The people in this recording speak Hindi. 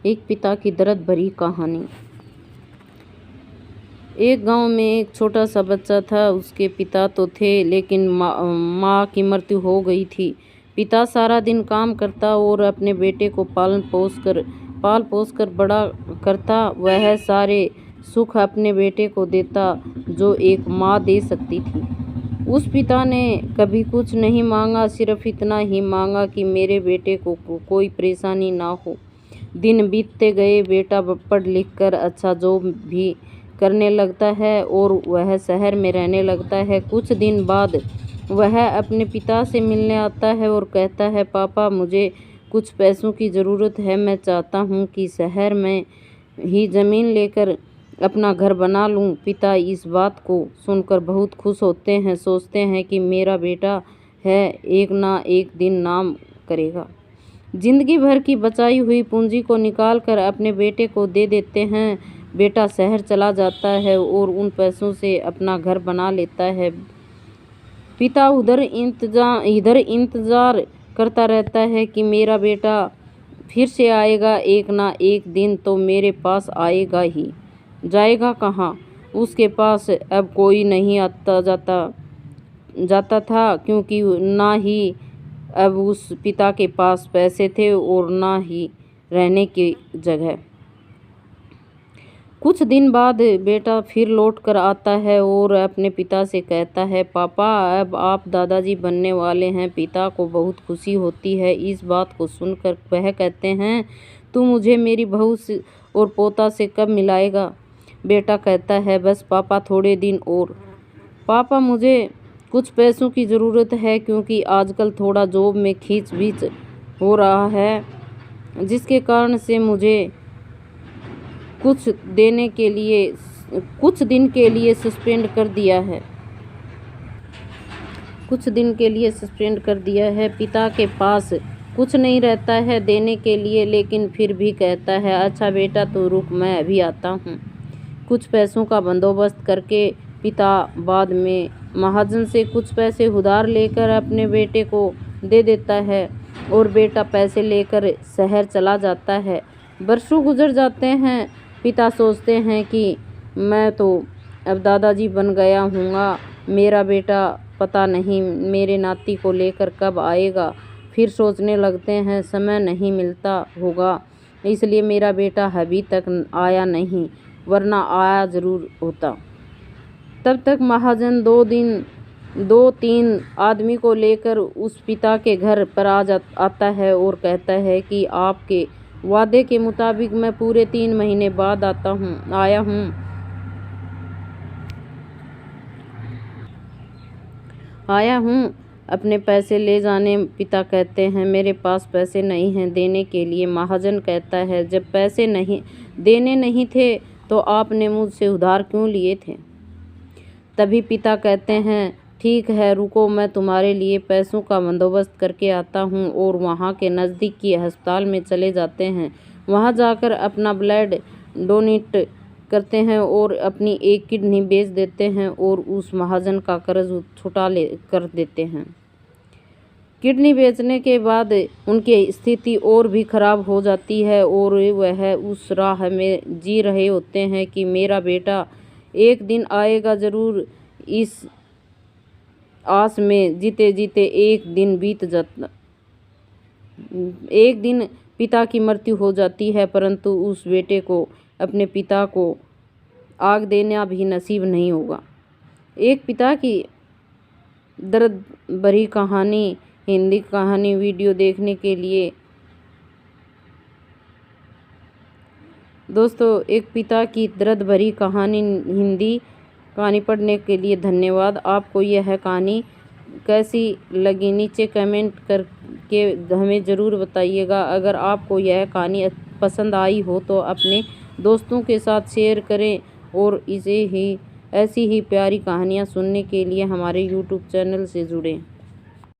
एक पिता की दर्द भरी कहानी। एक गांव में एक छोटा सा बच्चा था। उसके पिता तो थे, लेकिन माँ की मृत्यु हो गई थी। पिता सारा दिन काम करता और अपने बेटे को पाल पोस कर बड़ा करता। वह सारे सुख अपने बेटे को देता जो एक माँ दे सकती थी। उस पिता ने कभी कुछ नहीं मांगा, सिर्फ इतना ही मांगा कि मेरे बेटे को कोई परेशानी ना हो। दिन बीतते गए, बेटा पढ़ लिख कर अच्छा जॉब भी करने लगता है और वह शहर में रहने लगता है। कुछ दिन बाद वह अपने पिता से मिलने आता है और कहता है, पापा, मुझे कुछ पैसों की ज़रूरत है। मैं चाहता हूँ कि शहर में ही ज़मीन लेकर अपना घर बना लूँ। पिता इस बात को सुनकर बहुत खुश होते हैं, सोचते हैं कि मेरा बेटा है, एक ना एक दिन नाम करेगा। जिंदगी भर की बचाई हुई पूंजी को निकाल कर अपने बेटे को दे देते हैं। बेटा शहर चला जाता है और उन पैसों से अपना घर बना लेता है। पिता इधर इंतजार करता रहता है कि मेरा बेटा फिर से आएगा, एक ना एक दिन तो मेरे पास आएगा ही। जाएगा कहाँ? उसके पास अब कोई नहीं आता जाता था, क्योंकि ना ही अब उस पिता के पास पैसे थे और ना ही रहने की जगह। कुछ दिन बाद बेटा फिर लौट कर आता है और अपने पिता से कहता है, पापा, अब आप दादाजी बनने वाले हैं। पिता को बहुत खुशी होती है। इस बात को सुनकर वह कहते हैं, तू मुझे मेरी बहू और पोता से कब मिलाएगा? बेटा कहता है, बस पापा, थोड़े दिन और। पापा, मुझे कुछ पैसों की ज़रूरत है, क्योंकि आजकल थोड़ा जॉब में खींच हो रहा है, जिसके कारण से मुझे कुछ दिन के लिए सस्पेंड कर दिया है। पिता के पास कुछ नहीं रहता है देने के लिए, लेकिन फिर भी कहता है, अच्छा बेटा, तो रुक, मैं अभी आता हूँ। कुछ पैसों का बंदोबस्त करके पिता बाद में महाजन से कुछ पैसे उधार लेकर अपने बेटे को दे देता है और बेटा पैसे लेकर शहर चला जाता है। बरसों गुजर जाते हैं। पिता सोचते हैं कि मैं तो अब दादाजी बन गया हूँगा, मेरा बेटा पता नहीं मेरे नाती को लेकर कब आएगा। फिर सोचने लगते हैं, समय नहीं मिलता होगा, इसलिए मेरा बेटा अभी तक आया नहीं, वरना आया ज़रूर होता। तब तक महाजन 2-3 आदमी को लेकर उस पिता के घर पर आता है और कहता है कि आपके वादे के मुताबिक मैं पूरे 3 महीने बाद आया हूँ अपने पैसे ले जाने। पिता कहते हैं, मेरे पास पैसे नहीं हैं देने के लिए। महाजन कहता है, जब पैसे देने नहीं थे तो आपने मुझसे उधार क्यों लिए थे? तभी पिता कहते हैं, ठीक है, रुको, मैं तुम्हारे लिए पैसों का बंदोबस्त करके आता हूँ। और वहाँ के नज़दीक की अस्पताल में चले जाते हैं। वहाँ जाकर अपना ब्लड डोनेट करते हैं और अपनी एक किडनी बेच देते हैं और उस महाजन का कर्ज छुटा कर देते हैं। किडनी बेचने के बाद उनकी स्थिति और भी खराब हो जाती है और वह उस राह में जी रहे होते हैं कि मेरा बेटा एक दिन आएगा ज़रूर। इस आस में जीते जीते एक दिन पिता की मृत्यु हो जाती है, परंतु उस बेटे को अपने पिता को आग देना भी नसीब नहीं होगा। एक पिता की दर्द भरी कहानी हिंदी कहानी वीडियो देखने के लिए दोस्तों, एक पिता की दर्द भरी कहानी हिंदी कहानी पढ़ने के लिए धन्यवाद। आपको यह कहानी कैसी लगी नीचे कमेंट करके हमें ज़रूर बताइएगा। अगर आपको यह कहानी पसंद आई हो तो अपने दोस्तों के साथ शेयर करें और ऐसी ही प्यारी कहानियाँ सुनने के लिए हमारे YouTube चैनल से जुड़ें।